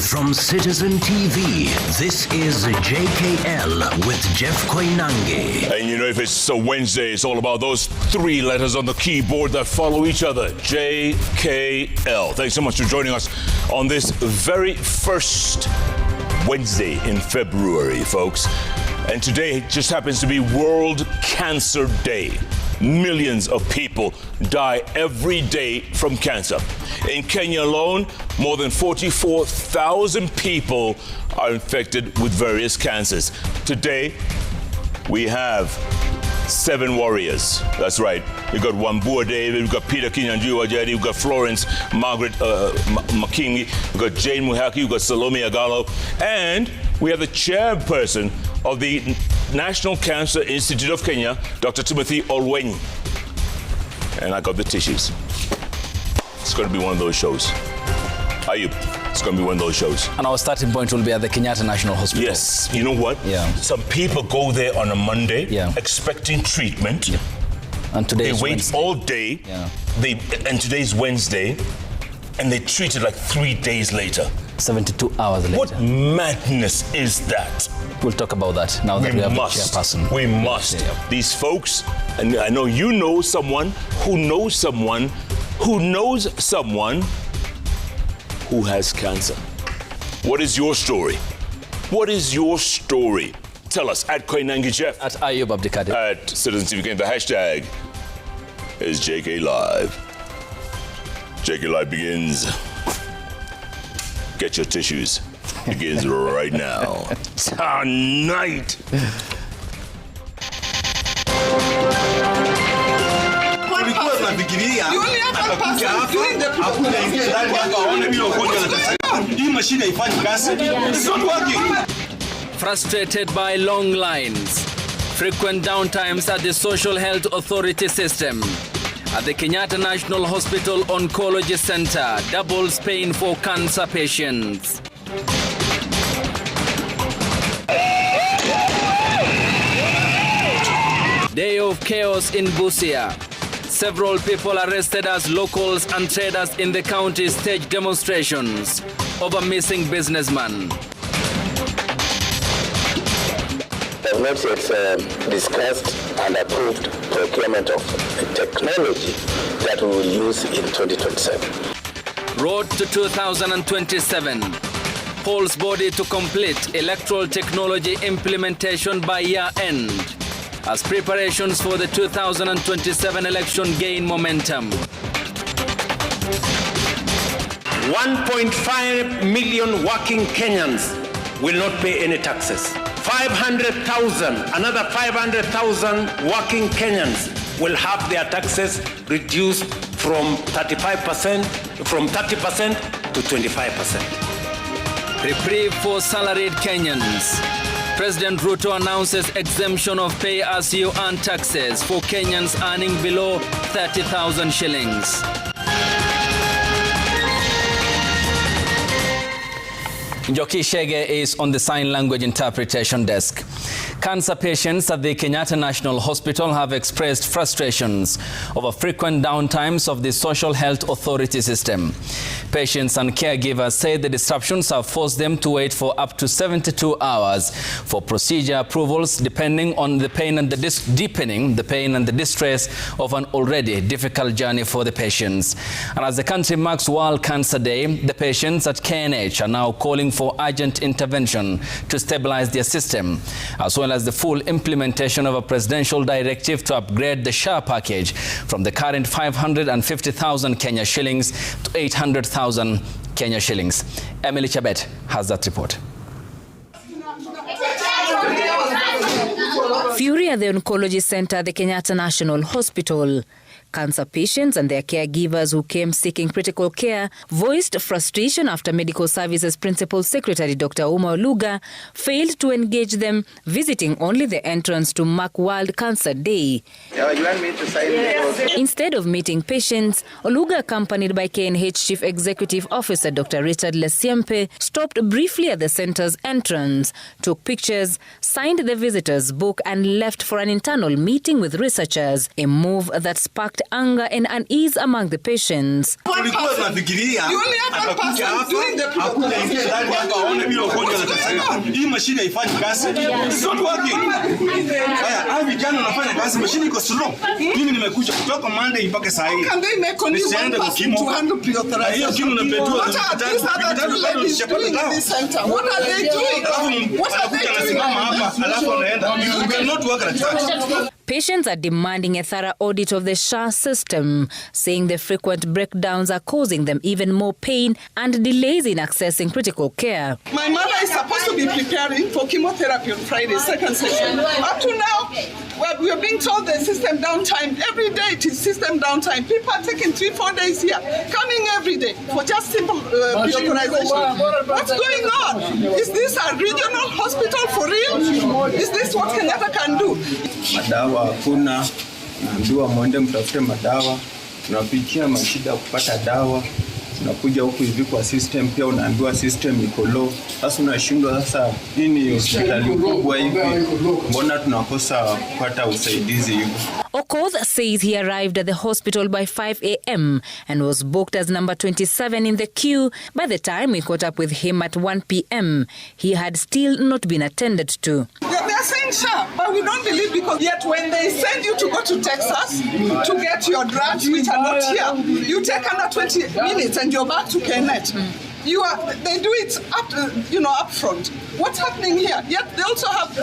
Live from Citizen TV, this is JKL with Jeff Koinange. And you know, if it's a Wednesday, it's all about those three letters on the keyboard that follow each other. JKL. Thanks so much for joining us on this very first Wednesday in February, folks. And today just happens to be World Cancer Day. Millions of people die every day from cancer. In Kenya alone, more than 44,000 people are infected with various cancers. Today, we have 7 warriors. That's right. We've got Wambua David, we've got Peter Kinyanjui Wajedi, we've got Florence Margaret Makingi, we've got Jane Muhaki, we've got Salome Agalo, and we have the chairperson of the National Cancer Institute of Kenya, Dr. Timothy Olwenyi. And I got the tissues. It's going to be one of those shows. Ayub, it's going to be one of those shows. And our starting point will be at the Kenyatta National Hospital. Yes. You know what? Yeah. Some people go there on a Monday expecting treatment. Yeah. And today they is wait Wednesday. all day. Yeah. And today's Wednesday. And they treat it like 3 days later. 72 hours later. What madness is that? We'll talk about that now that we have the chairperson. We must. Yeah. These folks, and I know you know someone who knows someone who knows someone who has cancer. What is your story? What is your story? Tell us at Koinange Jeff. At Ayub Abdikadir. At Citizen TV. The hashtag is JKLive. JKLive begins. Get your tissues. Begins right now. Tonight. Frustrated by long lines, frequent downtimes at the Social Health Authority system. At the Kenyatta National Hospital Oncology Center, doubles pain for cancer patients. Day of chaos in Busia. Several people arrested as locals and traders in the county staged demonstrations over missing businessman. They have not yet discussed and approved procurement of technology that we will use in 2027. Road to 2027. Polls body to complete electoral technology implementation by year end, as preparations for the 2027 election gain momentum. 1.5 million working Kenyans will not pay any taxes. 500,000, another 500,000 working Kenyans will have their taxes reduced from 30% to 25%. Reprieve for salaried Kenyans. President Ruto announces exemption of pay-as-you-earn taxes for Kenyans earning below 30,000 shillings. Njoki Shege is on the sign language interpretation desk. Cancer patients at the Kenyatta National Hospital have expressed frustrations over frequent downtimes of the Social Health Authority system. Patients and caregivers say the disruptions have forced them to wait for up to 72 hours for procedure approvals, depending on the pain and deepening the pain and the distress of an already difficult journey for the patients. And as the country marks World Cancer Day, the patients at KNH are now calling for urgent intervention to stabilize their system, as well as the full implementation of a presidential directive to upgrade the SHA package from the current 550,000 Kenya shillings to 800,000 Kenya shillings. Emily Chabet has that report. Fury at the Oncology Center at the Kenyatta National Hospital. Cancer patients and their caregivers who came seeking critical care voiced frustration after Medical Services Principal Secretary Dr. Uma Oluga failed to engage them, visiting only the entrance to mark World Cancer Day. Instead of meeting patients, Oluga, accompanied by KNH Chief Executive Officer Dr. Richard Lesiempe, stopped briefly at the center's entrance, took pictures, signed the visitors' book and left for an internal meeting with researchers, a move that sparked sparked anger and unease among the patients. Can they make only one person to handle pre-authorization? What are these other two ladies doing in this center? What are they doing? What are they doing? Patients are demanding a thorough audit of the SHA system, saying the frequent breakdowns are causing them even more pain and delays in accessing critical care. My mother is supposed to be preparing for chemotherapy on Friday, second session. Up to now, we are being told the system downtime. Every day it is system downtime. People are taking 3-4 days here, coming every day for just simple pre-authorization. What's going on? Is this a regional hospital for real? Is this what Kenyatta can do? Madawa hakuna, naambiwa mwende mtafute madawa, tunapitia mashida kupata dawa, tunakuja huku hivi kwa system pia unaambiwa system iko low. Sasa unashindwa sasa nini hospitali kubwa hivi, mbona tunakosa kupata usaidizi hivi? Okoth says he arrived at the hospital by 5 a.m. and was booked as number 27 in the queue. By the time we caught up with him at 1 p.m., he had still not been attended to. They're saying sure, but we don't believe, because yet when they send you to go to Texas to get your drugs, which are not here, you take under 20 minutes and you're back to Kenneth. They do it up front. What's happening here? Yet they also have,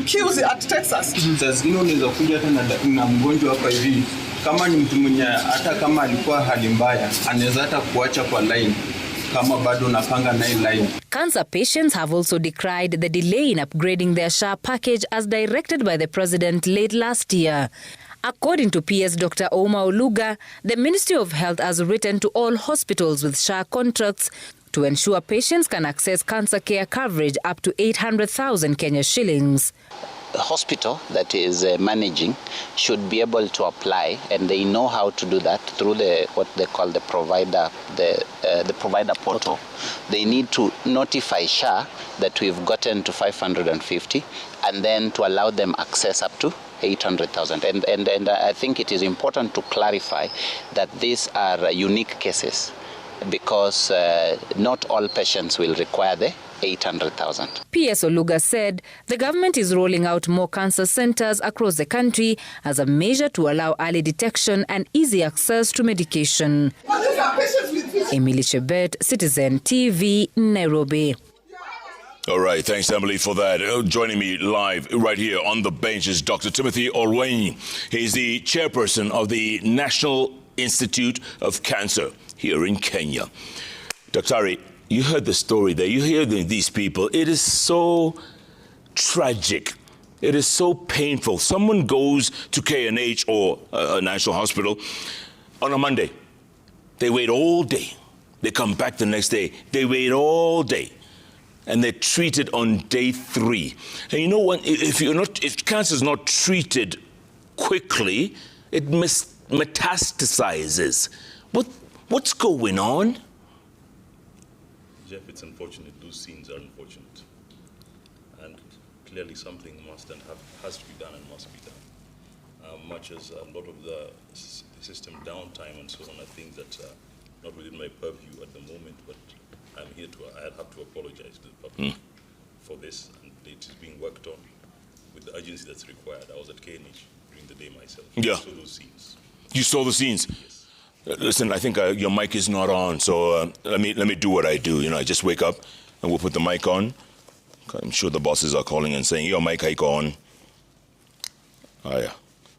queues at Texas. Sasa unaweza kuja hata na mgonjwa hapa hivi, kama ni mtu mwenye hata kama alikuwa hali mbaya, anaweza hata kuacha kwa line kama bado unapanga na line. Cancer patients have also decried the delay in upgrading their SHA package as directed by the president late last year. According to PS Dr. Ouma Oluga, the Ministry of Health has written to all hospitals with SHA contracts to ensure patients can access cancer care coverage up to 800,000 Kenya shillings. The hospital that is managing should be able to apply, and they know how to do that through what they call the provider portal. They need to notify SHA that we've gotten to 550, and then to allow them access up to 800,000. And I think it is important to clarify that these are unique cases, because not all patients will require the 800,000. PS Oluga said the government is rolling out more cancer centers across the country as a measure to allow early detection and easy access to medication. Emily Chebet, Citizen TV, Nairobi. All right, thanks, Emily, for that. Joining me live right here on the bench is Dr. Timothy Olwenyi. He's the chairperson of the National Institute of Cancer here in Kenya. Dr. You heard the story there. You hear these people. It is so tragic. It is so painful. Someone goes to KNH or a national hospital on a Monday. They wait all day. They come back the next day. They wait all day. And they're treated on day 3. And you know what? If cancer is not treated quickly, it metastasizes. What's going on? Jeff, it's unfortunate. Those scenes are unfortunate. And clearly something must and has to be done and must be done. Much as a lot of the system downtime and so on are things that are not within my purview at the moment, but I'm here I have to apologize to the public for this, and it is being worked on with the urgency that's required. I was at KNH during the day myself. Yeah. I saw those scenes. You saw the scenes? Yes. Listen, I think your mic is not on, so let me do what I do. I just wake up and we'll put the mic on. I'm sure the bosses are calling and saying, your mic on. Oh, yeah.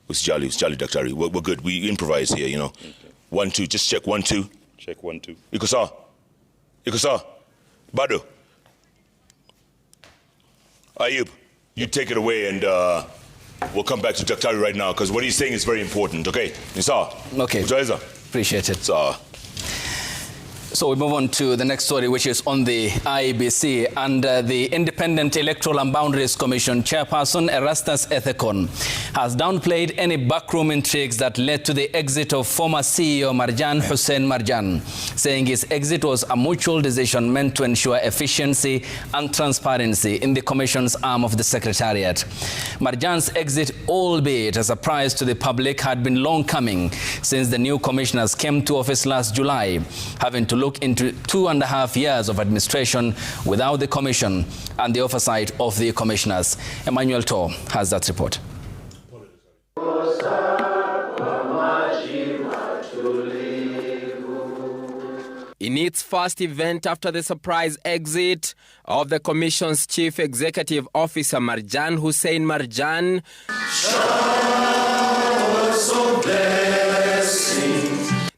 It's Jolly, Dr. We're good. We improvise here, Okay. 1, 2, just check 1, 2. Check 1, 2. Ikosa. Bado. Ayub, you take it away, and we'll come back to Dr. right now, because what he's saying is very important, okay? Nisa. Okay. Utaweza? Appreciate it. So we move on to the next story, which is on the IEBC. And the Independent Electoral and Boundaries Commission chairperson, Erastus Ethekon, has downplayed any backroom intrigues that led to the exit of former CEO Marjan Hussein Marjan, saying his exit was a mutual decision meant to ensure efficiency and transparency in the commission's arm of the secretariat. Marjan's exit, albeit a surprise to the public, had been long coming since the new commissioners came to office last July, having to look into 2.5 years of administration without the commission and the oversight of the commissioners. Emmanuel Tor has that report. In its first event after the surprise exit of the Commission's Chief Executive Officer Marjan Hussein Marjan,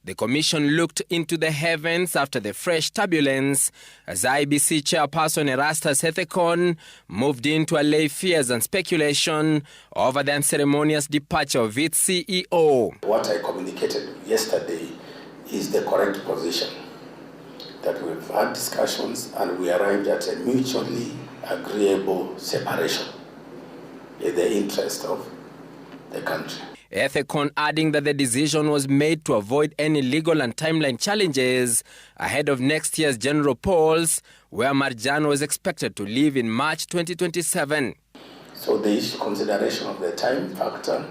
the Commission looked into the heavens after the fresh turbulence as IEBC chairperson Erastus Ethekon moved in to allay fears and speculation over the unceremonious departure of its CEO. What I communicated yesterday is the correct position. That we've had discussions and we arrived at a mutually agreeable separation in the interest of the country. Ethekon adding that the decision was made to avoid any legal and timeline challenges ahead of next year's general polls, where Marjan was expected to leave in March 2027. So there is consideration of the time factor,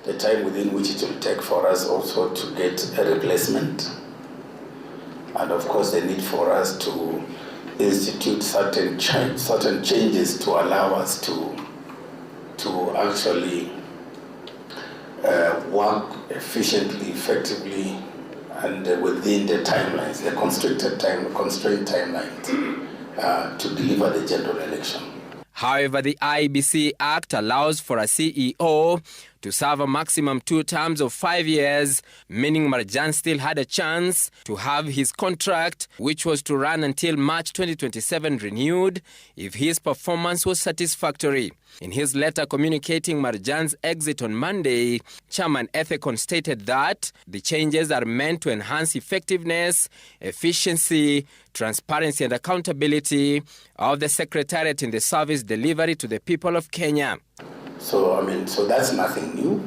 the time within which it will take for us also to get a replacement, and of course the need for us to institute certain changes to allow us to actually work efficiently, effectively, and within the timelines, the constrained timelines to deliver the general election. However, the IEBC Act allows for a CEO to serve a maximum 2 terms of 5 years, meaning Marjan still had a chance to have his contract, which was to run until March 2027, renewed if his performance was satisfactory. In his letter communicating Marjan's exit on Monday, Chairman Ethekon stated that the changes are meant to enhance effectiveness, efficiency, transparency and accountability of the Secretariat in the service delivery to the people of Kenya. So that's nothing new.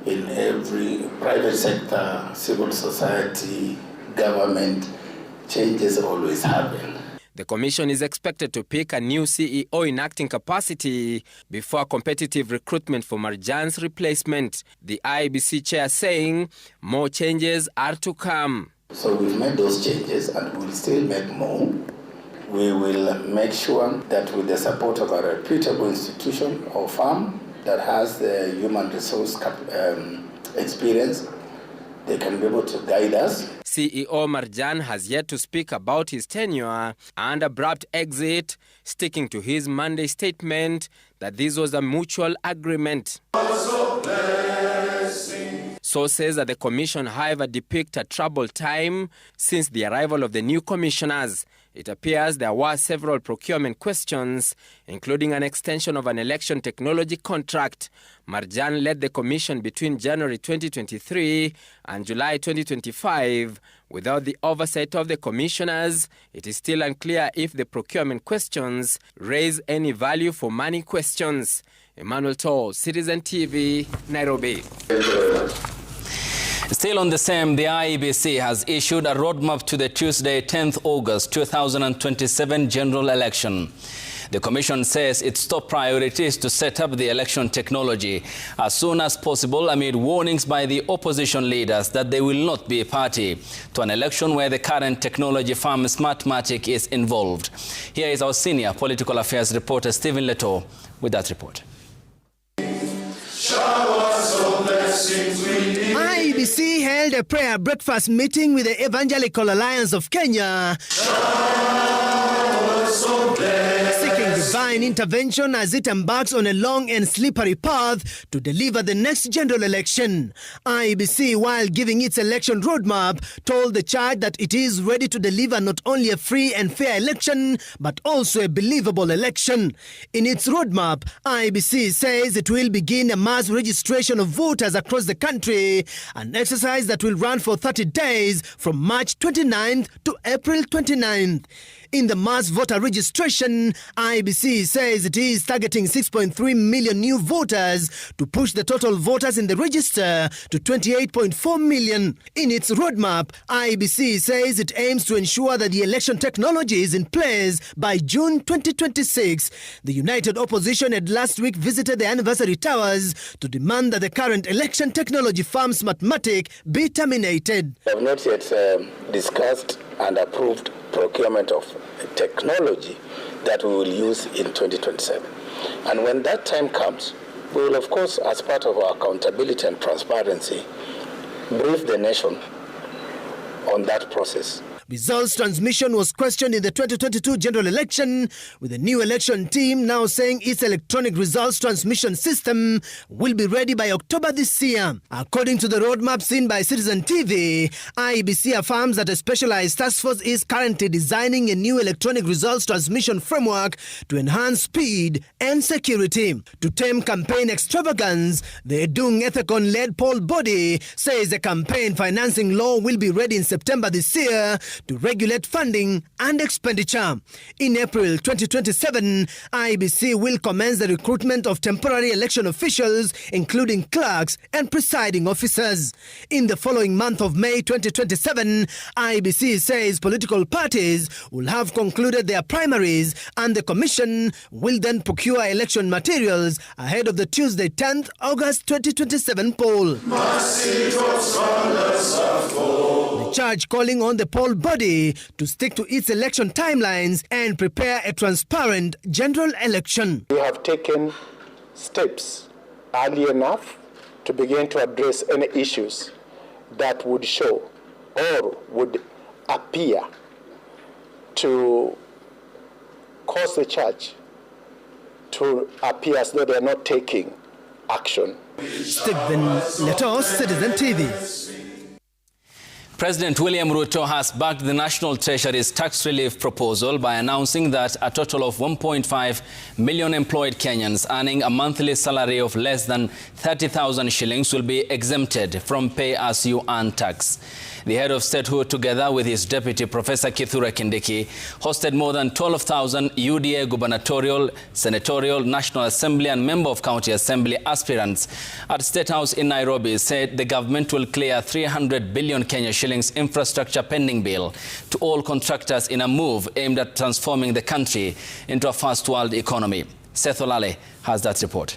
In every private sector, civil society, government, changes always happen. The Commission is expected to pick a new CEO in acting capacity before competitive recruitment for Marjan's replacement. The IEBC chair saying more changes are to come. So we've made those changes and we'll still make more. We will make sure that with the support of a reputable institution or firm that has the human resource experience, they can be able to guide us. CEO Marjan has yet to speak about his tenure and abrupt exit, sticking to his Monday statement that this was a mutual agreement. Sources at the Commission, however, depict a troubled time since the arrival of the new commissioners. It appears there were several procurement questions, including an extension of an election technology contract. Marjan led the commission between January 2023 and July 2025. Without the oversight of the commissioners, it is still unclear if the procurement questions raise any value for money questions. Emmanuel Tor, Citizen TV, Nairobi. Still on the same, the IEBC has issued a roadmap to the Tuesday, 10th August 2027 general election. The Commission says its top priority is to set up the election technology as soon as possible amid warnings by the opposition leaders that they will not be a party to an election where the current technology firm Smartmatic is involved. Here is our senior political affairs reporter Stephen Leto with that report. IEBC held a prayer breakfast meeting with the Evangelical Alliance of Kenya, seeking divine intervention as it embarks on a long and slippery path to deliver the next general election. IEBC, while giving its election roadmap, told the church that it is ready to deliver not only a free and fair election, but also a believable election. In its roadmap, IEBC says it will begin a mass registration of voters across the country, an exercise that will run for 30 days from March 29th to April 29th. In the mass voter registration, IEBC says it is targeting 6.3 million new voters to push the total voters in the register to 28.4 million. In its roadmap, IEBC says it aims to ensure that the election technology is in place by June 2026. The United Opposition had last week visited the anniversary towers to demand that the current election technology firm Smartmatic be terminated. We have not yet discussed and approved procurement of technology that we will use in 2027. And when that time comes, we will, of course, as part of our accountability and transparency, brief the nation on that process. Results transmission was questioned in the 2022 general election, with the new election team now saying its electronic results transmission system will be ready by October this year. According to the roadmap seen by Citizen TV, IEBC affirms that a specialized task force is currently designing a new electronic results transmission framework to enhance speed and security. To tame campaign extravagance, the Edung Ethicon-led poll body says the campaign financing law will be ready in September this year to regulate funding and expenditure. In April 2027, IEBC will commence the recruitment of temporary election officials, including clerks and presiding officers. In the following month of May 2027, IEBC says political parties will have concluded their primaries and the commission will then procure election materials ahead of the Tuesday 10th August 2027 poll. The church calling on the poll body to stick to its election timelines and prepare a transparent general election. We have taken steps early enough to begin to address any issues that would show or would appear to cause the church to appear as though they are not taking action. Stephen Letos, Citizen TV. President William Ruto has backed the National Treasury's tax relief proposal by announcing that a total of 1.5 million employed Kenyans earning a monthly salary of less than 30,000 shillings will be exempted from pay-as-you-earn tax. The head of statehood, together with his deputy, Professor Kithure Kindiki, hosted more than 12,000 UDA gubernatorial, senatorial, National Assembly and Member of County Assembly aspirants at State House in Nairobi, said the government will clear 300 billion Kenya shillings infrastructure pending bill to all contractors in a move aimed at transforming the country into a first world economy. Seth Olale has that report.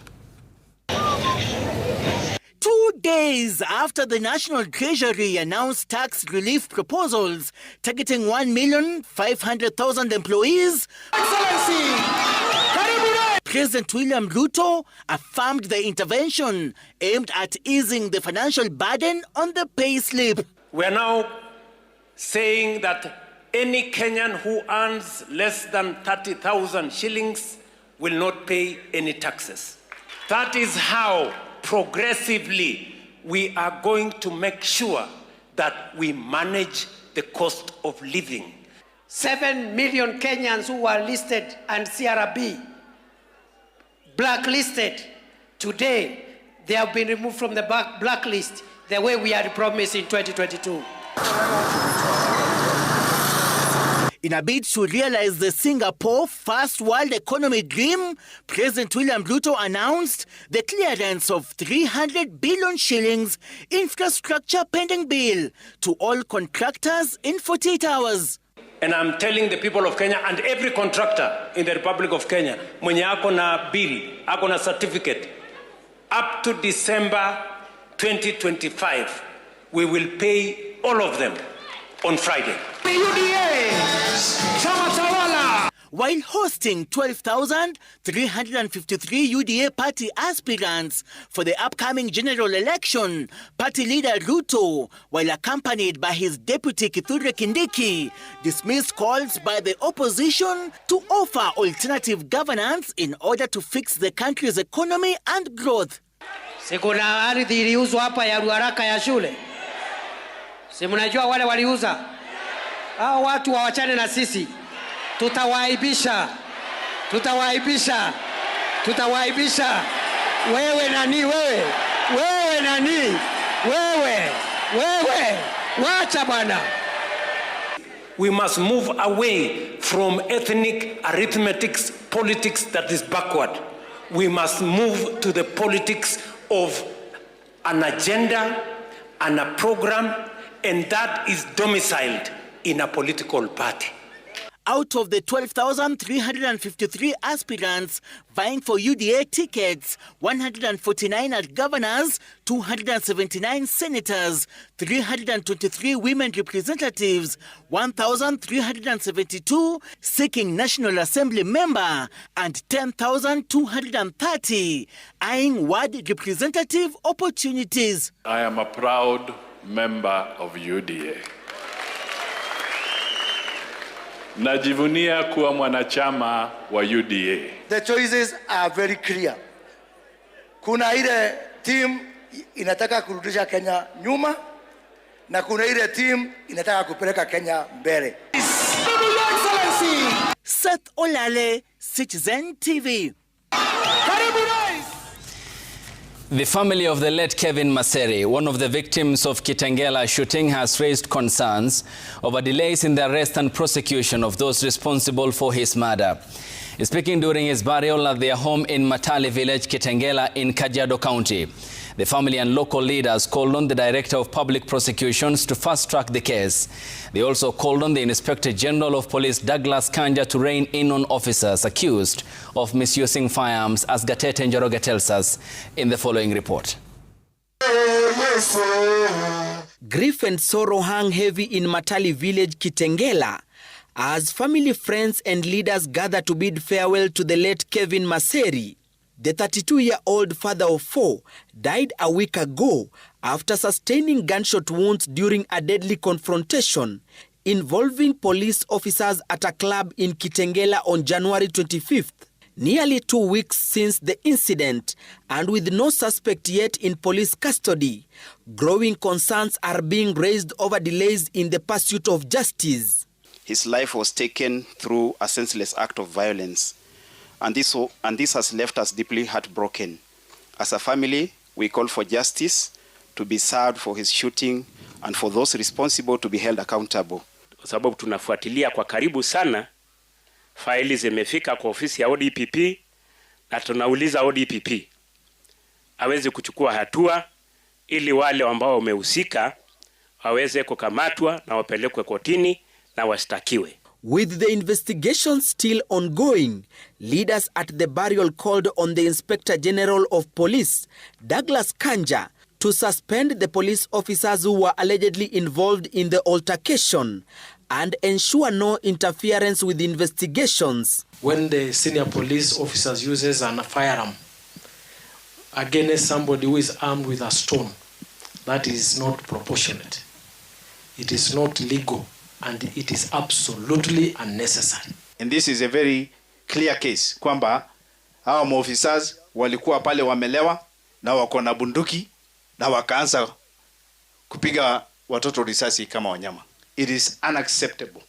2 days after the National Treasury announced tax relief proposals targeting 1,500,000 employees, President William Ruto affirmed the intervention aimed at easing the financial burden on the pay slip. We are now saying that any Kenyan who earns less than 30,000 shillings will not pay any taxes. That is how progressively we are going to make sure that we manage the cost of living. 7 million Kenyans who were listed and CRB blacklisted, today they have been removed from the blacklist the way we had promised in 2022. In a bid to realize the Singapore first world economy dream, President William Ruto announced the clearance of 300 billion shillings infrastructure pending bill to all contractors in 48 hours. And I'm telling the people of Kenya and every contractor in the Republic of Kenya, mwenye ako na bill, ako na certificate, up to December 2025, we will pay all of them on Friday. while hosting 12,353 UDA party aspirants for the upcoming general election. Party leader Ruto, while accompanied by his deputy Kithure Kindiki, dismissed calls by the opposition to offer alternative governance in order to fix the country's economy and growth. Si kuna ardhi iliuzwa hapa ya Ruaraka ya shule. Si mnajua wale waliuza. Hao watu wawachane na sisi. Tutawaibisha. Tutawaibisha. Tutawaibisha. Wewe nani wewe? Wewe nani? Wewe. Wewe. Wacha bwana. We must move away from ethnic arithmetic politics that is backward. We must move to the politics of an agenda and a program, and that is domiciled in a political party. Out of the 12,353 aspirants vying for UDA tickets, 149 are governors, 279 senators, 323 women representatives, 1,372 seeking National Assembly member, and 10,230 eyeing ward representative opportunities. I am a proud member of UDA. Najivunia kuwa mwanachama wa UDA. The choices are very clear. Kuna ile team inataka kurudisha Kenya nyuma na kuna ile team inataka kupeleka Kenya mbele. Seth Olale, Citizen TV. The family of the late Kevin Maseri, one of the victims of Kitengela shooting, has raised concerns over delays in the arrest and prosecution of those responsible for his murder. Speaking during his burial at their home in Matali village, Kitengela in Kajiado County, the family and local leaders called on the Director of Public Prosecutions to fast-track the case. They also called on the Inspector General of Police, Douglas Kanja, to rein in on officers accused of misusing firearms, as Gatete Njoroge tells us in the following report. Grief and sorrow hang heavy in Matali village, Kitengela, as family, friends and leaders gather to bid farewell to the late Kevin Maseri. The 32-year-old father of four died a week ago after sustaining gunshot wounds during a deadly confrontation involving police officers at a club in Kitengela on January 25th. Nearly 2 weeks since the incident, and with no suspect yet in police custody, growing concerns are being raised over delays in the pursuit of justice. His life was taken through a senseless act of violence. And this has left us deeply heartbroken. As a family, we call for justice to be served for his shooting and for those responsible to be held accountable. Kwa sababu tunafuatilia kwa karibu sana, faili zimefika kwa ofisi ya ODPP na tunauliza ODPP aweze kuchukua hatua ili wale ambao wamehusika waweze kukamatwa na wapelekwe kotini na washtakiwe. With the investigation still ongoing, leaders at the burial called on the Inspector General of Police, Douglas Kanja, to suspend the police officers who were allegedly involved in the altercation and ensure no interference with investigations. When the senior police officers uses a firearm against somebody who is armed with a stone, that is not proportionate. It is not legal. And it is absolutely unnecessary. And this is a very clear case kwamba hao maofficers walikuwa pale wamelewa na wako na bunduki na wakaanza kupiga watoto risasi kama wanyama. It is unacceptable.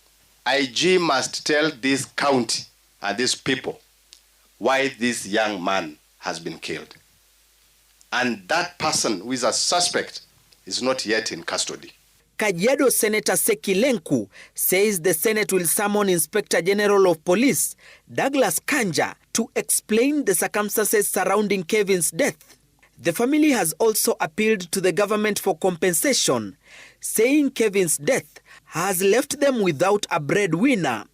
IG must tell this county and these people why this young man has been killed. And that person who is a suspect is not yet in custody. Kajiado Senator Seki Lenku says the Senate will summon Inspector General of Police, Douglas Kanja, to explain the circumstances surrounding Kevin's death. The family has also appealed to the government for compensation, saying Kevin's death has left them without a breadwinner.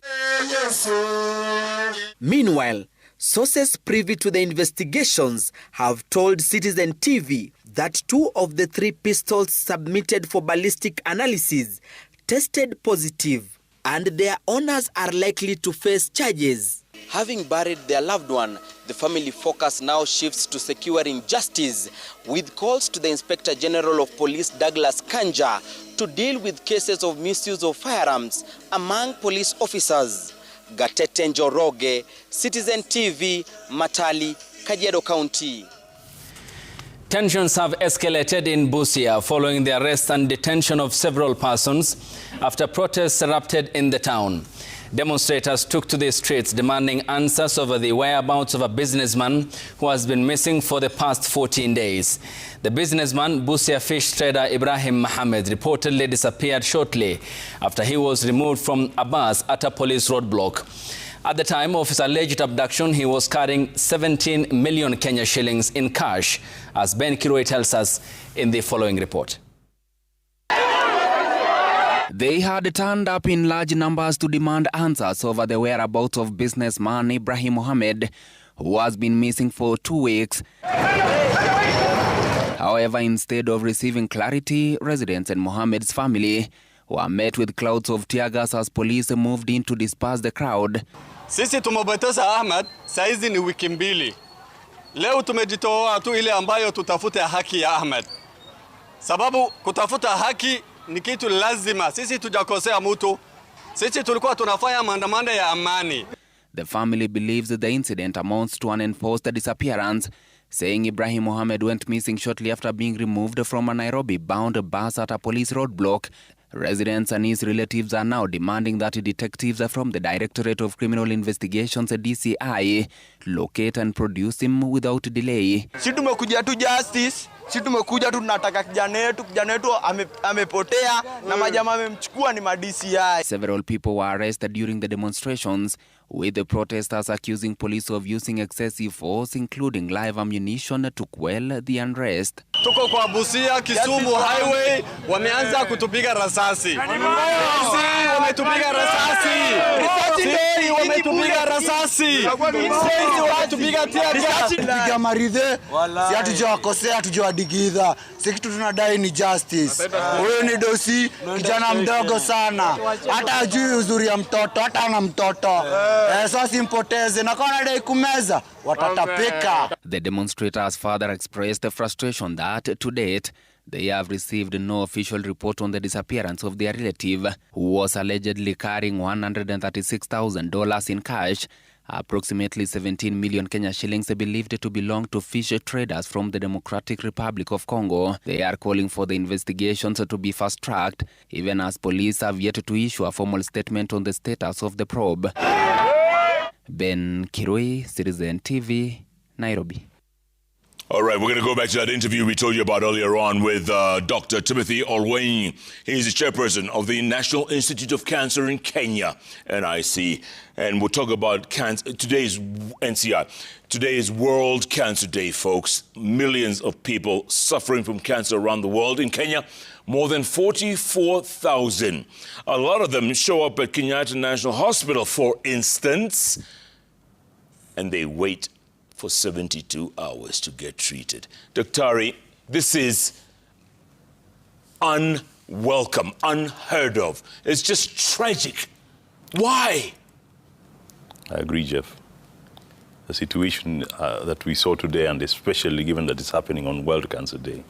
Meanwhile, sources privy to the investigations have told Citizen TV that 2 of the 3 pistols submitted for ballistic analysis tested positive. and their owners are likely to face charges. Having buried their loved one, the family focus now shifts to securing justice, with calls to the Inspector General of Police Douglas Kanja to deal with cases of misuse of firearms among police officers. Gatete Njoroge, Citizen TV, Matali, Kajiado County. Tensions have escalated in Busia following the arrest and detention of several persons after protests erupted in the town. Demonstrators took to the streets demanding answers over the whereabouts of a businessman who has been missing for the past 14 days. The businessman, Busia fish trader Ibrahim Mohammed, reportedly disappeared shortly after he was removed from a bus at a police roadblock. At the time of his alleged abduction, he was carrying 17 million Kenya shillings in cash, as Ben Kiroi tells us in the following report. They had turned up in large numbers to demand answers over the whereabouts of businessman Ibrahim Mohammed, who has been missing for 2 weeks. However, instead of receiving clarity, residents and Mohammed's family were met with clouds of tear gas as police moved in to disperse the crowd. Sisi tumepoteza Ahmed, saizi ni wiki mbili. Leo tumejitoa tu ile ambayo tutafute haki ya Ahmed. Sababu kutafuta haki ni kitu lazima. Sisi tujakosea mtu. Sisi tulikuwa tunafanya maandamano ya amani. The family believes that the incident amounts to an enforced disappearance, saying Ibrahim Mohammed went missing shortly after being removed from a Nairobi-bound bus at a police roadblock. Residents and his relatives are now demanding that detectives from the Directorate of Criminal Investigations, DCI, locate and produce him without delay. Sisi tumekuja tu justice. Sisi tumekuja tu tunataka kijana wetu amepotea na majamaa amemchukua ni DCI. Several people were arrested during the demonstrations, with the protesters accusing police of using excessive force, including live ammunition, to quell the unrest. Tuko kwa Busia Kisumu highway, wameanza kutupiga rasasi. Sisi wametupiga rasasi. Sisi wametupiga rasasi. Sisi wametupiga tiaga. Piga maridhe, si hatujawakosea, hatujawadigidha. Sisi kitu tunadai ni justice. Huyo ni dosi, kijana mdogo sana. Hata hajui uzuri ya mtoto, hata ana mtoto. Sasa simpoteze na kwa nadai kumeza, watatapika. The demonstrators further expressed frustration that to date they have received no official report on the disappearance of their relative, who was allegedly carrying $136,000 in cash, approximately 17 million Kenya shillings believed to belong to fish traders from the Democratic Republic of Congo. They are calling for the investigations to be fast-tracked, even as police have yet to issue a formal statement on the status of the probe. Ben Kiroi, Citizen TV, Nairobi. All right, we're going to go back to that interview we told you about earlier on with Dr. Timothy Olwenyi. He's the chairperson of the National Institute of Cancer in Kenya, NIC. And we'll talk about cancer. Today's NCI. Today is World Cancer Day, folks. Millions of people suffering from cancer around the world. In Kenya, more than 44,000. A lot of them show up at Kenyatta National Hospital, for instance, and they wait for 72 hours to get treated. Daktari, this is unwelcome, unheard of. It's just tragic. Why? I agree, Jeff. The situation that we saw today, and especially given that it's happening on World Cancer Day,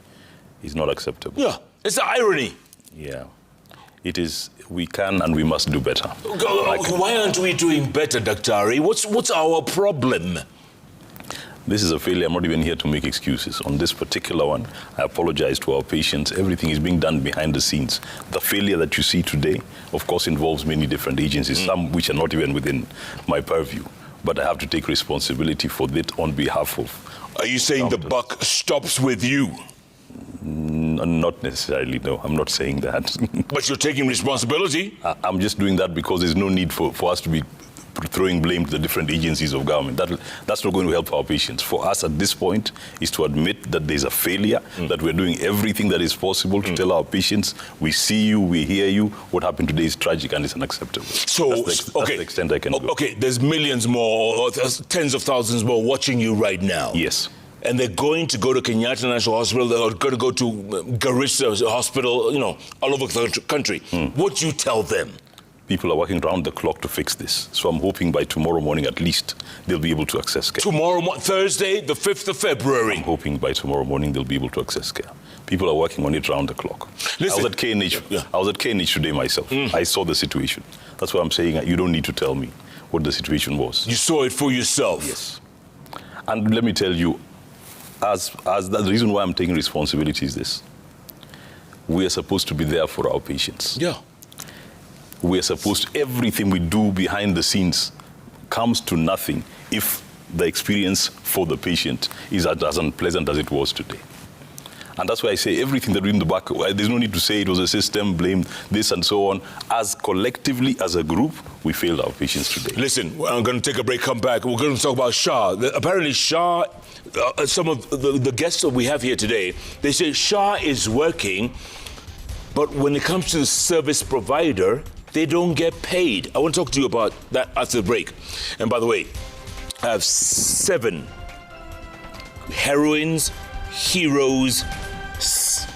is not acceptable. Yeah, it's the irony. Yeah. It is, we can and we must do better. Why aren't we doing better, Daktari? What's our problem? This is a failure. I'm not even here to make excuses. On this particular one, I apologize to our patients. Everything is being done behind the scenes. The failure that you see today, of course, involves many different agencies, some which are not even within my purview. But I have to take responsibility for that on behalf of... Are you saying the buck stops with you? Not necessarily, no. I'm not saying that. But you're taking responsibility? I'm just doing that because there's no need for us to be throwing blame to the different agencies of government. That's not going to help our patients. For us at this point is to admit that there's a failure, that we're doing everything that is possible to tell our patients, we see you, we hear you, what happened today is tragic and it's unacceptable. So, that's the extent I can go. Okay, there's millions more, or there's tens of thousands more watching you right now. Yes. And they're going to go to Kenyatta National Hospital, they're going to go to Garissa Hospital, all over the country. What do you tell them? People are working round the clock to fix this. So I'm hoping by tomorrow morning at least they'll be able to access care. Thursday, the 5th of February. I'm hoping by tomorrow morning they'll be able to access care. People are working on it round the clock. Listen, I was at KNH today myself. I saw the situation. That's why I'm saying you don't need to tell me what the situation was. You saw it for yourself? Yes. And let me tell you, as the reason why I'm taking responsibility is this. We are supposed to be there for our patients. Yeah. We are supposed to, everything we do behind the scenes comes to nothing if the experience for the patient is as unpleasant as it was today. And that's why I say everything that we do in the back, there's no need to say it was a system, blame this and so on. As collectively, as a group, we failed our patients today. Listen, I'm going to take a break, come back. We're going to talk about Shah. Apparently Shah, some of the guests that we have here today, they say Shah is working, but when it comes to the service provider, they don't get paid. I want to talk to you about that after the break. And by the way, I have 7 heroines, heroes,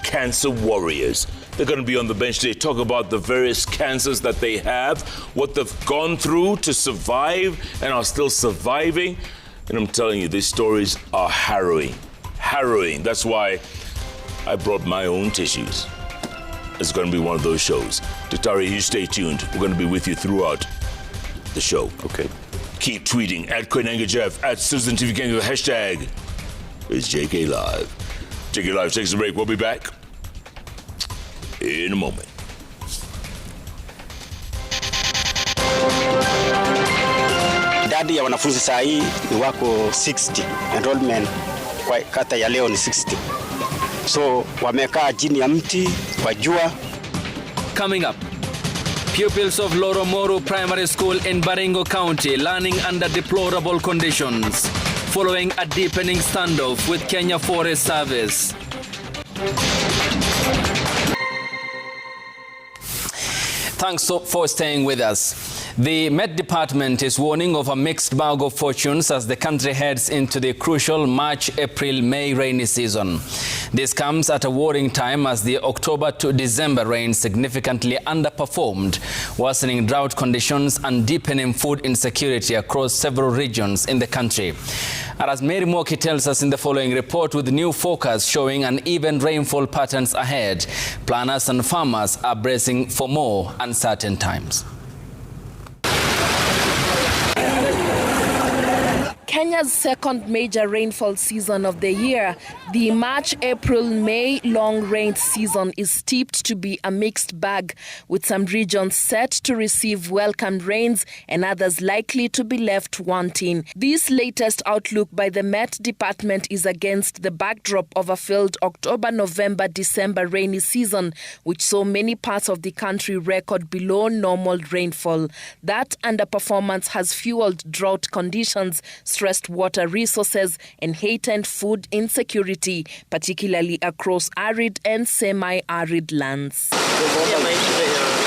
cancer warriors. They're going to be on the bench today, talk about the various cancers that they have, what they've gone through to survive and are still surviving. And I'm telling you, these stories are harrowing. Harrowing. That's why I brought my own tissues. It's going to be one of those shows. Datari, you stay tuned. We're going to be with you throughout the show. Okay. Keep tweeting at KoinangaJeff, at Citizen TV Gang, the hashtag is JKLive. JKLive takes a break. We'll be back in a moment. Idadi ya wanafunzi saa hii ni wako 60. Enrollment kwa kata ya leo ni 60. So wamekaa chini ya mti kwa jua. Coming up, pupils of Loromoro Primary School in Baringo County learning under deplorable conditions following a deepening standoff with Kenya Forest Service. Thanks for staying with us. The Met Department is warning of a mixed bag of fortunes as the country heads into the crucial March, April, May rainy season. This comes at a worrying time as the October to December rain significantly underperformed, worsening drought conditions and deepening food insecurity across several regions in the country. And as Mary Moki tells us in the following report, with new forecasts showing uneven rainfall patterns ahead, planners and farmers are bracing for more uncertain times. Kenya's second major rainfall season of the year, the March, April, May long rain season is steeped to be a mixed bag, with some regions set to receive welcomed rains and others likely to be left wanting. This latest outlook by the Met Department is against the backdrop of a failed October, November, December rainy season, which saw many parts of the country record below normal rainfall. That underperformance has fueled drought conditions, stressed water resources and heightened food insecurity, particularly across arid and semi-arid lands.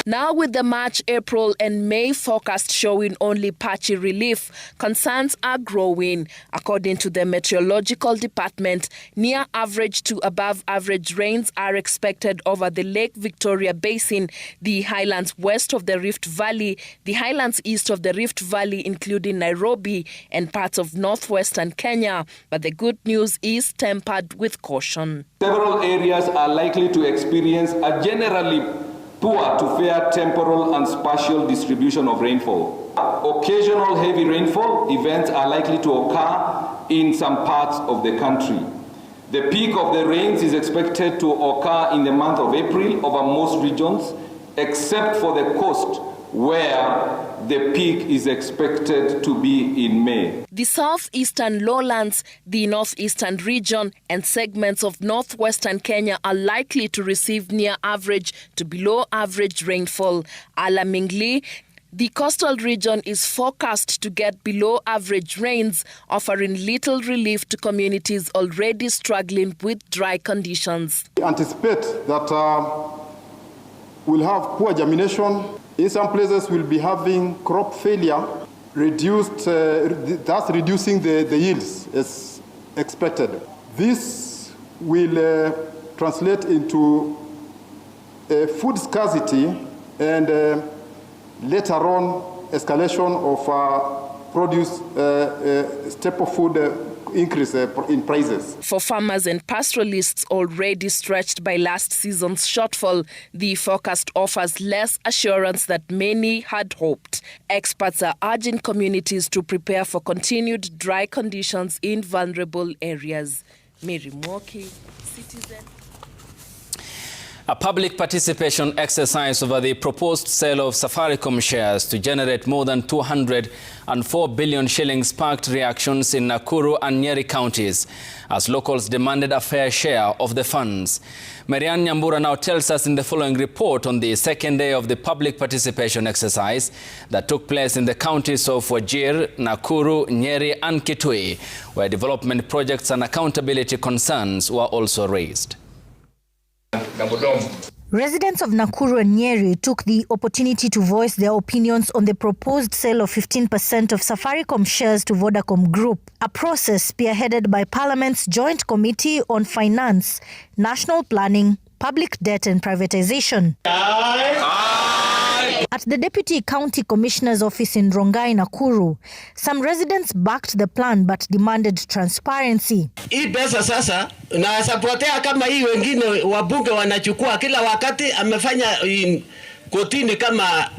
Now with the March, April and May forecast showing only patchy relief, concerns are growing. According to the Meteorological Department, near average to above average rains are expected over the Lake Victoria Basin, the highlands west of the Rift Valley, the highlands east of the Rift Valley including Nairobi and parts of northwestern Kenya. But the good news is tempered with caution. Several areas are likely to experience a generally poor to fair temporal and spatial distribution of rainfall. Occasional heavy rainfall events are likely to occur in some parts of the country. The peak of the rains is expected to occur in the month of April over most regions, except for the coast, where the peak is expected to be in May. The southeastern lowlands, the northeastern region, and segments of northwestern Kenya are likely to receive near average to below average rainfall. Alarmingly, the coastal region is forecast to get below average rains, offering little relief to communities already struggling with dry conditions. We anticipate that we'll have poor germination. In some places, we'll be having crop failure, thus reducing the yields as expected. This will translate into food scarcity and later on escalation of produce, staple food increase in prices. For farmers and pastoralists already stretched by last season's shortfall, the forecast offers less assurance that many had hoped. Experts are urging communities to prepare for continued dry conditions in vulnerable areas. Mary Mwoki, Citizen. A public participation exercise over the proposed sale of Safaricom shares to generate more than 204 billion shillings sparked reactions in Nakuru and Nyeri counties as locals demanded a fair share of the funds. Marianne Nyambura now tells us in the following report on the second day of the public participation exercise that took place in the counties of Wajir, Nakuru, Nyeri and Kitui, where development projects and accountability concerns were also raised. Residents of Nakuru and Nyeri took the opportunity to voice their opinions on the proposed sale of 15% of Safaricom shares to Vodacom Group, a process spearheaded by Parliament's Joint Committee on Finance, National Planning, Public Debt and Privatization. At the Deputy County Commissioner's office in Rongai, Nakuru, some residents backed the plan but demanded transparency. Hii pesa sasa na sapotea kama hii wengine wabunge wanachukua kila wakati amefanya kotini kama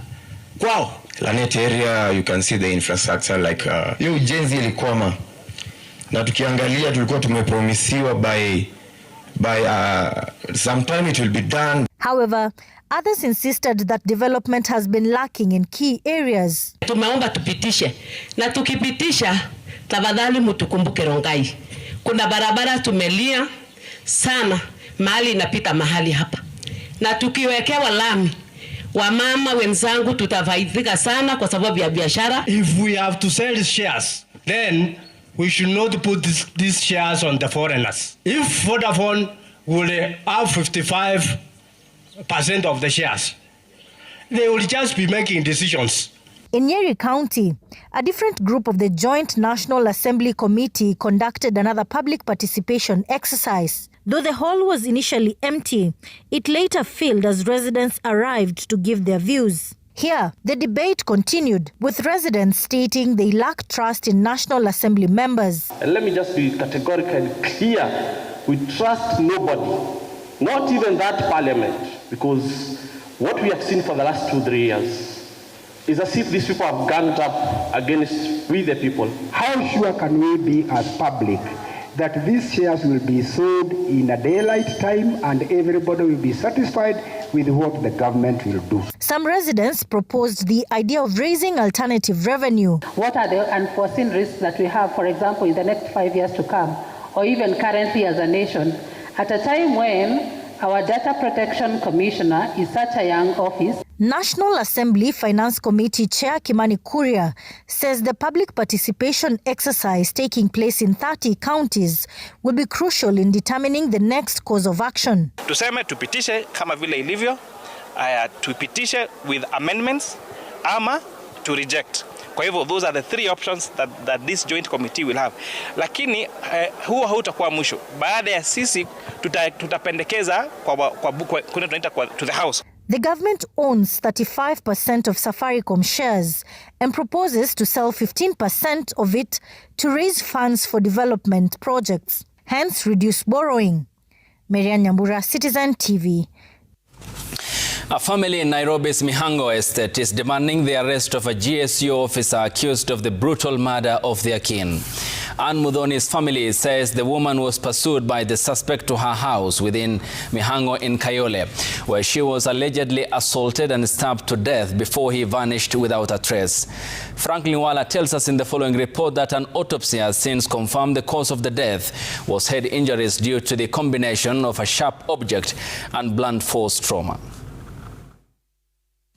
kwao. Lanet area, you can see the infrastructure like hiyo ujenzi ilikwama. Na tukiangalia tulikuwa tumepromisiwa by sometime it will be done. However, others insisted that development has been lacking in key areas. Tumeomba tupitishe na tukipitisha tafadhali mtukumbuke Rongai. Kuna barabara tumelia sana mahali inapita mahali hapa. Na tukiwekewa lami wamama wenzangu tutafaidika sana kwa sababu ya biashara. If we have to sell shares, then we should not put these shares on the foreigners. If Vodafone will have 55% of the shares, they will just be making decisions. In Nyeri County, a different group of the Joint National Assembly Committee conducted another public participation exercise. Though the hall was initially empty, it later filled as residents arrived to give their views. Here, the debate continued, with residents stating they lack trust in National Assembly members. And let me just be categorically clear. We trust nobody, not even that parliament, because what we have seen for the last 2-3 years is as if these people have ganged up against we the people. How sure can we be as public that these shares will be sold in a daylight time and everybody will be satisfied with what the government will do? Some residents proposed the idea of raising alternative revenue. What are the unforeseen risks that we have, for example, in the next 5 years to come, or even currently as a nation, at a time when our Data Protection Commissioner is such a young office? National Assembly Finance Committee Chair Kimani Kuria says the public participation exercise taking place in 30 counties will be crucial in determining the next course of action. Tuseme tupitishe kama vile ilivyo, tupitishe with amendments ama to reject. Kwa hivyo those are the 3 options that this joint committee will have. Lakini huo hautakuwa mwisho. Baada ya sisi tutapendekeza kuna tunaita to the house. The government owns 35% of Safaricom shares and proposes to sell 15% of it to raise funds for development projects, hence reduce borrowing. Marianne Nyambura, Citizen TV. A family in Nairobi's Mihango estate is demanding the arrest of a GSU officer accused of the brutal murder of their kin. Ann Mudhoni's family says the woman was pursued by the suspect to her house within Mihango in Kayole, where she was allegedly assaulted and stabbed to death before he vanished without a trace. Franklin Wala tells us in the following report that an autopsy has since confirmed the cause of the death was head injuries due to the combination of a sharp object and blunt force trauma.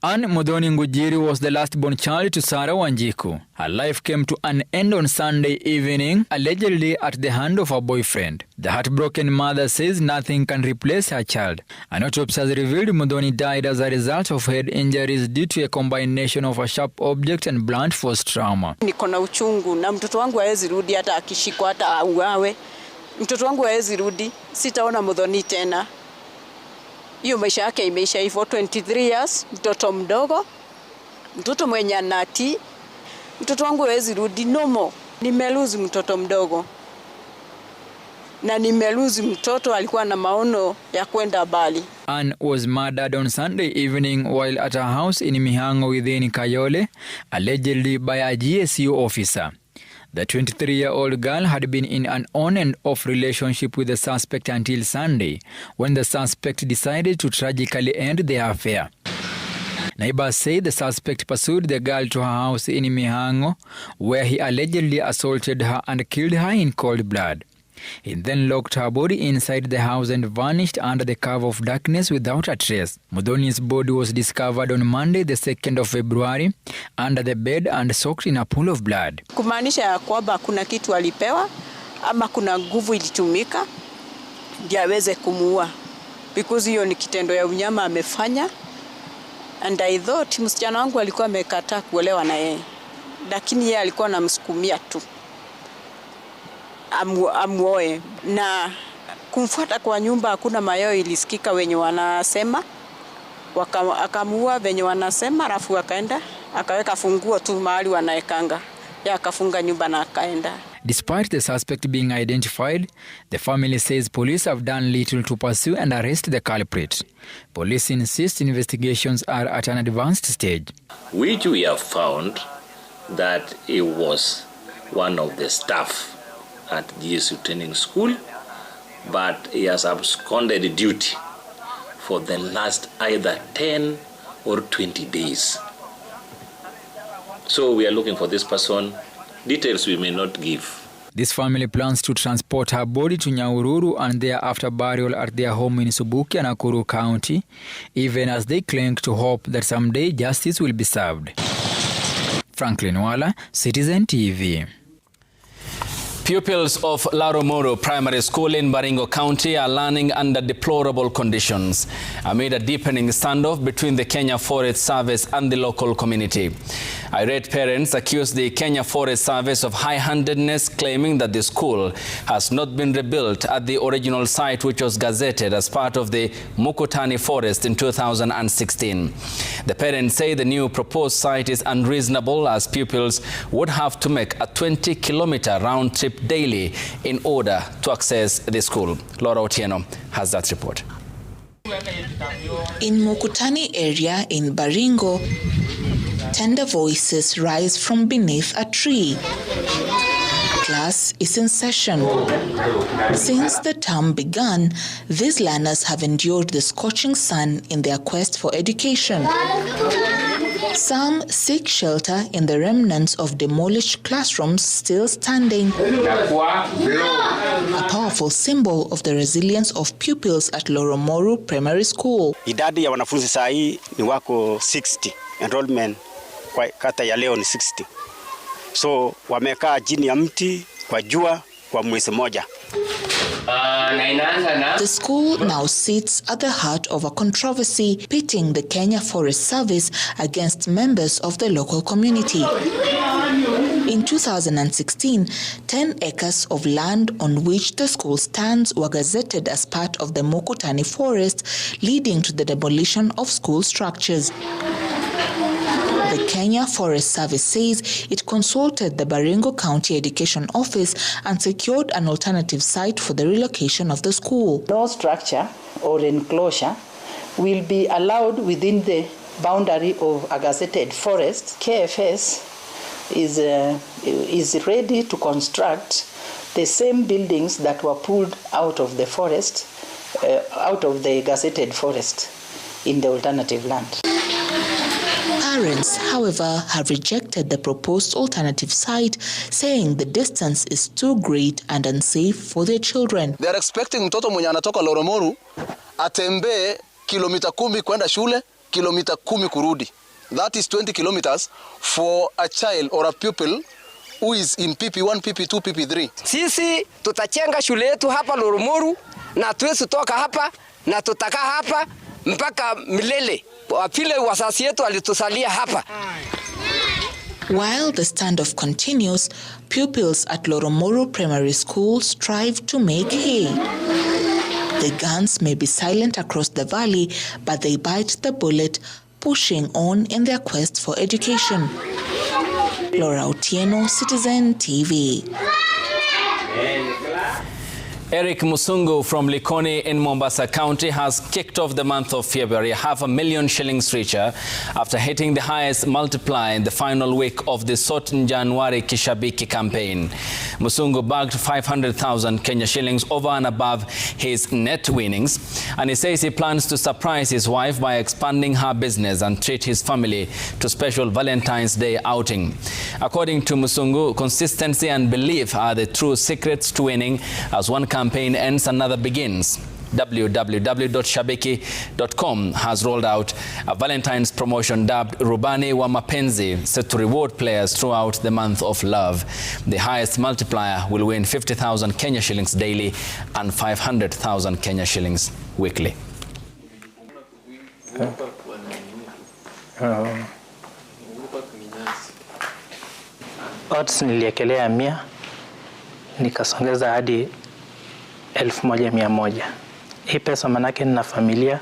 Ann Mudhoni Ngujiri was the last-born child to Sarah Wanjiku. Her life came to an end on Sunday evening, allegedly at the hand of her boyfriend. The heartbroken mother says nothing can replace her child. An autopsy has revealed Mudhoni died as a result of head injuries due to a combination of a sharp object and blunt force trauma. Niko na uchungu na mtoto wangu hawezi rudi hata akishikwa hata auawe. Mtoto wangu hawezi rudi, sitaona Mudhoni tena. Hiyo maisha yake imeisha hivyo 23 years, mtoto mdogo Mtoto mwenye anati, mtoto wangu hawezi rudi nomo. Nimeluzi mtoto mdogo. Na nimeluzi mtoto alikuwa na maono ya kwenda Bali. Anne was murdered on Sunday evening while at her house in Mihango within Kayole, allegedly by a GSU officer. The 23-year-old girl had been in an on and off relationship with the suspect until Sunday, when the suspect decided to tragically end their affair. Neighbors say the suspect pursued the girl to her house in Mihango, where he allegedly assaulted her and killed her in cold blood. He then locked her body inside the house and vanished under the cover of darkness without a trace. Muthoni's body was discovered on Monday, the 2nd of February, under the bed and soaked in a pool of blood. Kumaanisha ya kwamba kuna kitu alipewa ama kuna nguvu ilitumika ndio aweze kumuua. Because hiyo ni kitendo ya unyama amefanya. And I thought msichana wangu alikuwa amekataa kuolewa na yeye. Lakini yeye alikuwa anamsukumia tu amuoe, na kumfuata kwa nyumba hakuna mayo ilisikika wenye wanasema, akamuua wenye wanasema, alafu akaenda akaweka funguo tu mahali wanaekanga, ya akafunga nyumba na akaenda. Despite the suspect being identified, the family says police have done little to pursue and arrest the culprit. Police insist investigations are at an advanced stage. We have found that he was one of the staff at GSU training school, but he has absconded duty for the last either 10 or 20 days. So we are looking for this person. Details we may not give. This family plans to transport her body to Nyahururu and thereafter burial at their home in Subukia, Nakuru County, even as they cling to hope that someday justice will be served. Franklin Wala, Citizen TV. Pupils of Laromoro Primary School in Baringo County are learning under deplorable conditions amid a deepening standoff between the Kenya Forest Service and the local community. Irate parents accuse the Kenya Forest Service of high-handedness, claiming that the school has not been rebuilt at the original site, which was gazetted as part of the Mukutani Forest in 2016. The parents say the new proposed site is unreasonable, as pupils would have to make a 20-kilometer round trip daily in order to access the school. Laura Otieno has that report. In Mukutani area in Baringo, tender voices rise from beneath a tree. Class is in session. Since the term began, these learners have endured the scorching sun in their quest for education. Some seek shelter in the remnants of demolished classrooms still standing. A powerful symbol of the resilience of pupils at Loromoru Primary School. Idadi ya wanafunzi saa hii ni wako 60. Enrollment kwa kata ya leo ni 60. So wamekaa chini ya mti kwa jua kwa mwezi moja. The school now sits at the heart of a controversy pitting the Kenya Forest Service against members of the local community. In 2016, 10 acres of land on which the school stands were gazetted as part of the Mukutani Forest, leading to the demolition of school structures. The Kenya Forest Service says it consulted the Baringo County Education Office and secured an alternative site for the relocation of the school. No structure or enclosure will be allowed within the boundary of a gazetted forest. KFS is ready to construct the same buildings that were pulled out of the forest, out of the gazetted forest in the alternative land. Parents, however, have rejected the proposed alternative site, saying the distance is too great and unsafe for their children. They are expecting mtoto mwenye anatoka Loromoru atembee kilomita 10 kwenda shule, kilomita 10 kurudi. That is 20 kilometers for a child or a pupil who is in PP1, PP2, PP3. Sisi tutachenga shule yetu hapa Loromoru na tuwezi toka hapa na tutakaa hapa mpaka milele. While the standoff continues, pupils at Loromoru Primary School strive to make hay. The guns may be silent across the valley, but they bite the bullet, pushing on in their quest for education. Laura Otieno, Citizen TV. Eric Musungu from Likoni in Mombasa County has kicked off the month of February, $500,000 shillings richer after hitting the highest multiplier in the final week of the Sot January Kishabiki campaign. Musungu bagged 500,000 Kenya shillings over and above his net winnings, and he says he plans to surprise his wife by expanding her business and treat his family to special Valentine's Day outing. According to Musungu, consistency and belief are the true secrets to winning. As one campaign ends, another begins. www.shabiki.com has rolled out a Valentine's promotion dubbed Rubani wa Mapenzi, set to reward players throughout the month of love. The highest multiplier will win 50,000 Kenya shillings daily and 500,000 Kenya shillings weekly. Odds niliekelea 100 nikasongeza hadi 1,100. Hii pesa manake nina familia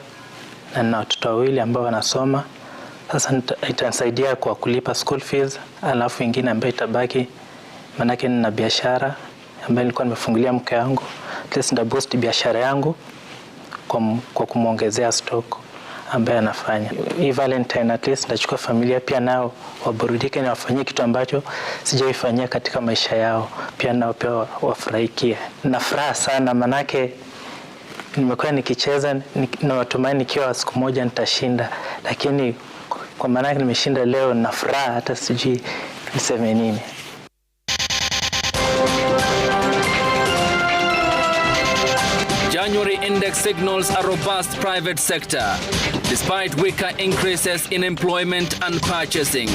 na nina watoto wawili ambao wanasoma. Sasa itanisaidia kwa kulipa school fees, alafu ingine ambayo itabaki manake nina biashara ambayo nilikuwa nimefungulia mke wangu. At least nita boost biashara yangu kwa kumuongezea stock ambaye anafanya. Hii Valentine at least nitachukua familia pia nao waburudike na wafanyie kitu ambacho sijaifanyia katika maisha yao. Pia nao pia wafurahikie. Na furaha sana manake nimekuwa nikicheza na watumaini nikiwa siku moja nitashinda, lakini kwa maana nimeshinda leo na furaha hata sijui niseme nini. January index signals a robust private sector, despite weaker increases in employment and purchasing.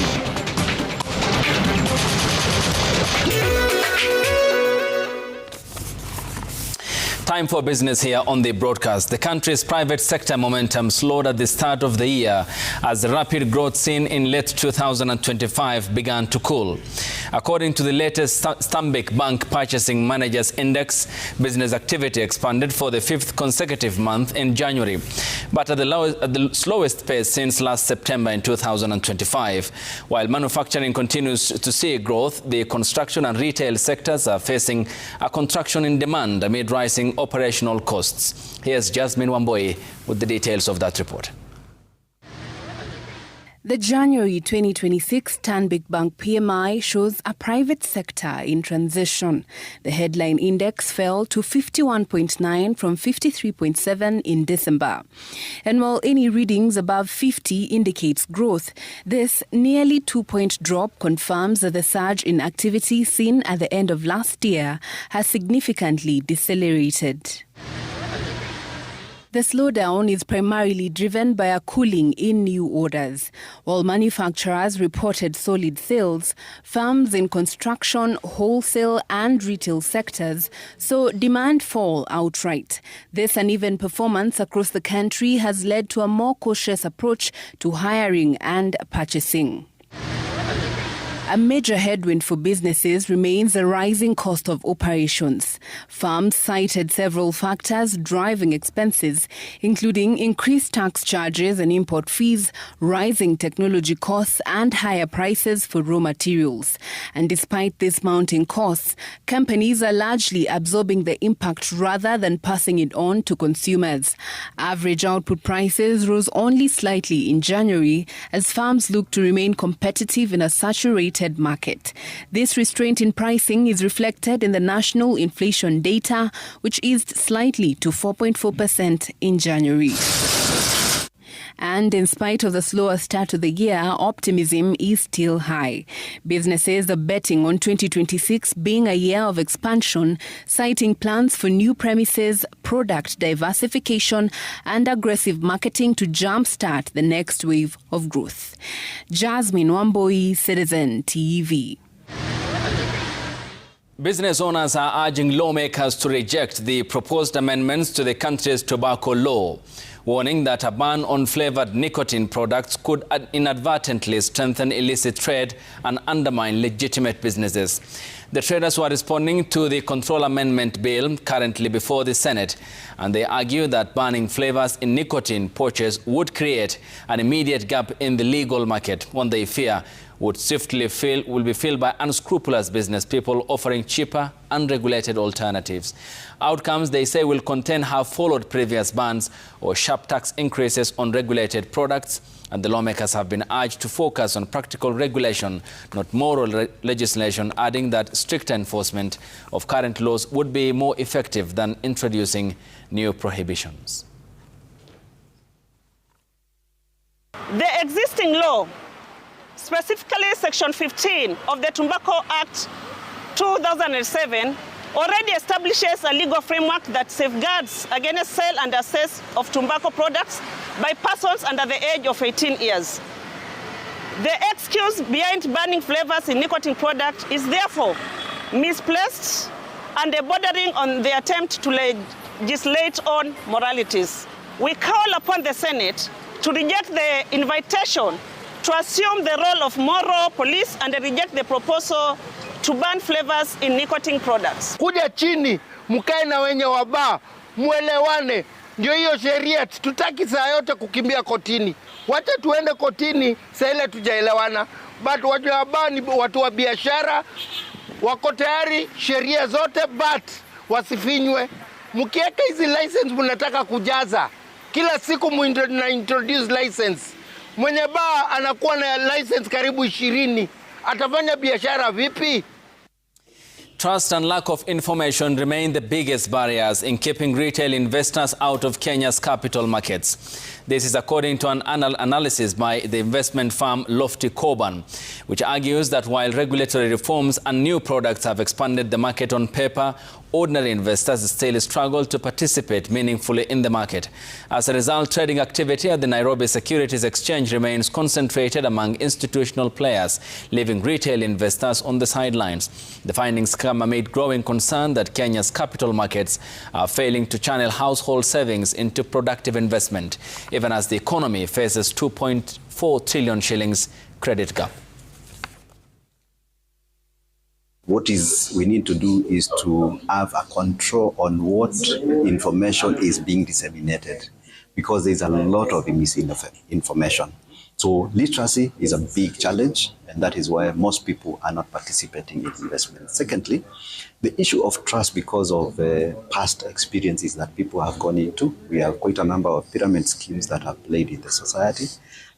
Time for business here on the broadcast. The country's private sector momentum slowed at the start of the year as the rapid growth seen in late 2025 began to cool. According to the latest Stanbic Bank Purchasing Managers Index, business activity expanded for the 5th consecutive month in January, but at the slowest pace since last September in 2025. While manufacturing continues to see growth, the construction and retail sectors are facing a contraction in demand amid rising operational costs. Here's Jasmine Wamboi with the details of that report. The January 2026 Stanbic Bank PMI shows a private sector in transition. The headline index fell to 51.9 from 53.7 in December. And while any readings above 50 indicates growth, this nearly 2-point drop confirms that the surge in activity seen at the end of last year has significantly decelerated. The slowdown is primarily driven by a cooling in new orders. While manufacturers reported solid sales, firms in construction, wholesale and retail sectors saw demand fall outright. This uneven performance across the country has led to a more cautious approach to hiring and purchasing. A major headwind for businesses remains the rising cost of operations. Firms cited several factors driving expenses, including increased tax charges and import fees, rising technology costs, and higher prices for raw materials. And despite these mounting costs, companies are largely absorbing the impact rather than passing it on to consumers. Average output prices rose only slightly in January as firms look to remain competitive in a saturated market. This restraint in pricing is reflected in the national inflation data, which eased slightly to 4.4% in January. And in spite of the slower start to the year, optimism is still high. Businesses are betting on 2026 being a year of expansion, citing plans for new premises, product diversification, and aggressive marketing to jumpstart the next wave of growth. Jasmine Wamboi, Citizen TV. Business owners are urging lawmakers to reject the proposed amendments to the country's tobacco law, warning that a ban on flavored nicotine products could inadvertently strengthen illicit trade and undermine legitimate businesses. The traders were responding to the control amendment bill currently before the Senate, and they argue that banning flavors in nicotine pouches would create an immediate gap in the legal market, one they fear will be filled by unscrupulous business people offering cheaper, unregulated alternatives. Outcomes, they say, will contend have followed previous bans or sharp tax increases on regulated products, and the lawmakers have been urged to focus on practical regulation, not moral legislation, adding that strict enforcement of current laws would be more effective than introducing new prohibitions. The existing law, specifically Section 15 of the Tobacco Act 2007, already establishes a legal framework that safeguards against sale and access of tobacco products by persons under the age of 18 years. The excuse behind banning flavors in nicotine products is therefore misplaced and bordering on the attempt to legislate on moralities. We call upon the Senate to reject the invitation to assume the role of moral police and reject the proposal to ban flavors in nicotine products. Kuja chini, mkae na wenye wabaa, muelewane. Ndio hiyo sheria, tutaki saa yote kukimbia kotini. Wacha tuende kotini, saa ile tujaelewana. But watu wabaa ni watu wa biashara, wako tayari sheria zote, but wasifinywe. Mkiweka hizi license mnataka kujaza. Kila siku mna introduce license. Mwenye baa anakuwa na license karibu 20. Atafanya biashara vipi? Trust and lack of information remain the biggest barriers in keeping retail investors out of Kenya's capital markets. This is according to an analysis by the investment firm Lofty Coban, which argues that while regulatory reforms and new products have expanded the market on paper, ordinary investors still struggle to participate meaningfully in the market. As a result, trading activity at the Nairobi Securities Exchange remains concentrated among institutional players, leaving retail investors on the sidelines. The findings come amid growing concern that Kenya's capital markets are failing to channel household savings into productive investment, even as the economy faces 2.4 trillion shillings credit gap. What we need to do is to have a control on what information is being disseminated, because there's a lot of misinformation. So literacy is a big challenge, and that is why most people are not participating in investment. Secondly, the issue of trust, because of past experiences that people have gone into. We have quite a number of pyramid schemes that have played in the society,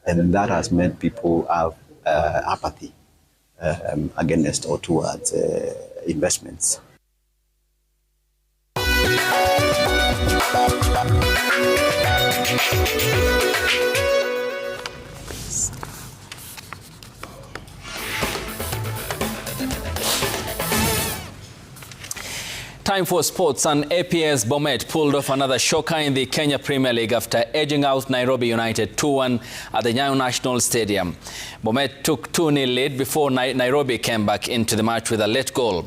and that has made people have apathy against or towards investments. Time for sports, and APS Bomet pulled off another shocker in the Kenya Premier League after edging out Nairobi United 2-1 at the Nyayo National Stadium. Bomet took 2-0 lead before Nairobi came back into the match with a late goal.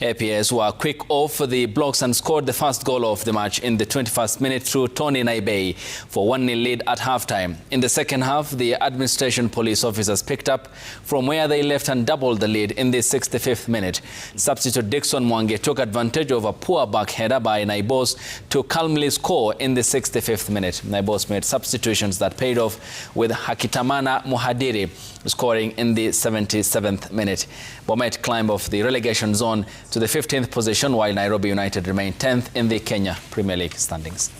APS were quick off the blocks and scored the first goal of the match in the 21st minute through Tony Naibei for 1-0 lead at halftime. In the second half, the administration police officers picked up from where they left and doubled the lead in the 65th minute. Substitute Dixon Mwangi took advantage of a poor back header by Naibos to calmly score in the 65th minute. Naibos made substitutions that paid off, with Hakitamana Muhadiri scoring in the 77th minute. Bomet climbed off the relegation zone to the 15th position, while Nairobi United remained 10th in the Kenya Premier League standings.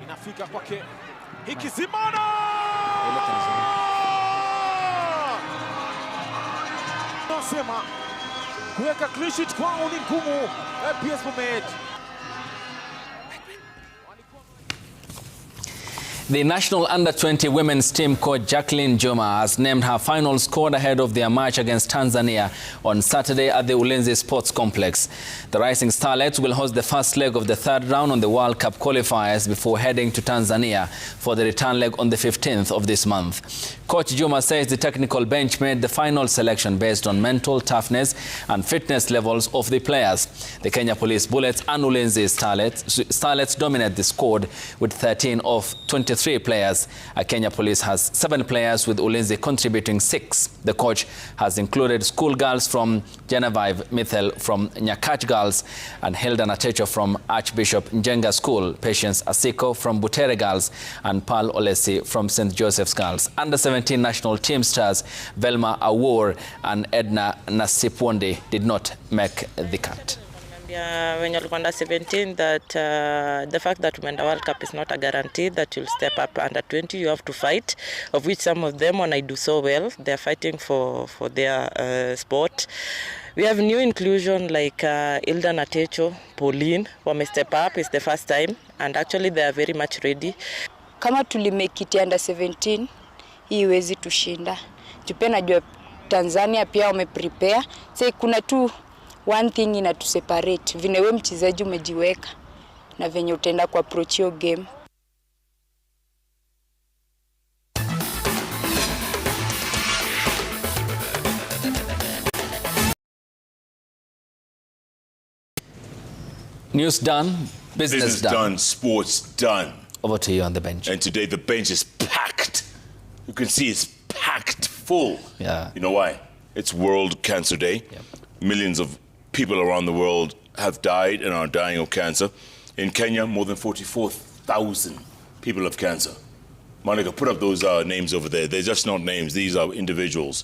Inafika kwake Hikizimana, nasema kuweka clean sheet kwao ni ngumu. APS Bomet. The national under-20 women's team coach Jacqueline Juma has named her final squad ahead of their match against Tanzania on Saturday at the Ulinzi Sports Complex. The Rising Starlets will host the first leg of the third round on the World Cup qualifiers before heading to Tanzania for the return leg on the 15th of this month. Coach Juma says the technical bench made the final selection based on mental toughness and fitness levels of the players. The Kenya Police Bullets and Ulinzi Starlets dominate the squad with 13 of 23 players. Kenya Police has 7 players, with Ulinzi contributing 6. The coach has included schoolgirls from JKLive, Mithel from Nyakach Girls, and Hilda Natecho from Archbishop Njenga School, Patience Asiko from Butere Girls, and Pearl Olesi from St. Joseph's Girls. Under 17 national team stars Velma Awor and Edna Nasipwonde did not make the cut. When you're under 17, that the fact that when the World Cup is not a guarantee that you'll step up. Under 20, you have to fight, of which some of them, when I do so well, they're fighting for their sport. We have new inclusion like Hilda Natecho, Pauline, who step up. It's the first time, and actually they are very much ready. Kama tulimake it under 17, hii iwezi tushinda. Tupe najua Tanzania pia wameprepare. Say kuna tu one thing inatuseparate. Vile wewe mchezaji umejiweka na venye utaenda ku approach your game. News done, business done. Sports done. Over to you on the bench. And today the bench is packed. You can see it's packed full. Yeah. You know why? It's World Cancer Day. Yep. Millions of people around the world have died and are dying of cancer. In Kenya, more than 44,000 people have cancer. Monica, put up those names over there. They're just not names. These are individuals.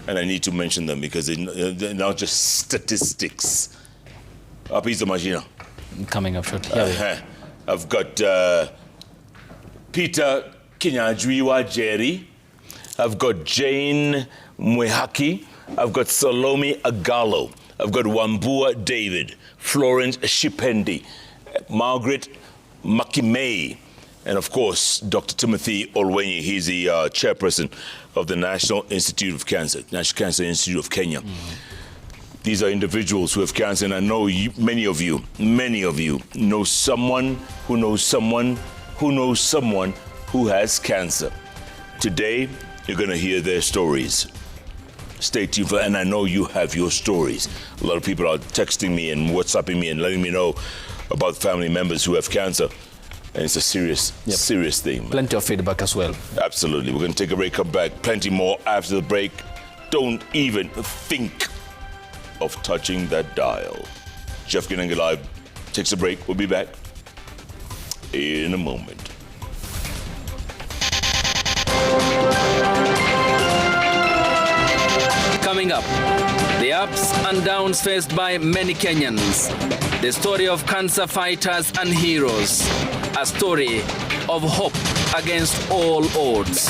And I need to mention them because they're not just statistics. Apisa Magina. Coming up short. I've got Peter Kinyajwiwa Jerry. I've got Jane Mwehaki. I've got Salome Agalo. I've got Wambua David, Florence Shipendi, Margaret Makimei, and of course, Dr. Timothy Olwenyi. He's the chairperson of the National Institute of Cancer, National Cancer Institute of Kenya. These are individuals who have cancer, and I know many of you know someone who knows someone who knows someone who has cancer. Today, you're going to hear their stories. Stay tuned for, and I know you have your stories. A lot of people are texting me and WhatsApping me and letting me know about family members who have cancer. And it's a serious thing. Man. Plenty of feedback as well. Absolutely. We're going to take a break, come back. Plenty more after the break. Don't even think of touching that dial. JKLive takes a break. We'll be back in a moment. Coming up, the ups and downs faced by many Kenyans. The story of cancer fighters and heroes. A story of hope against all odds.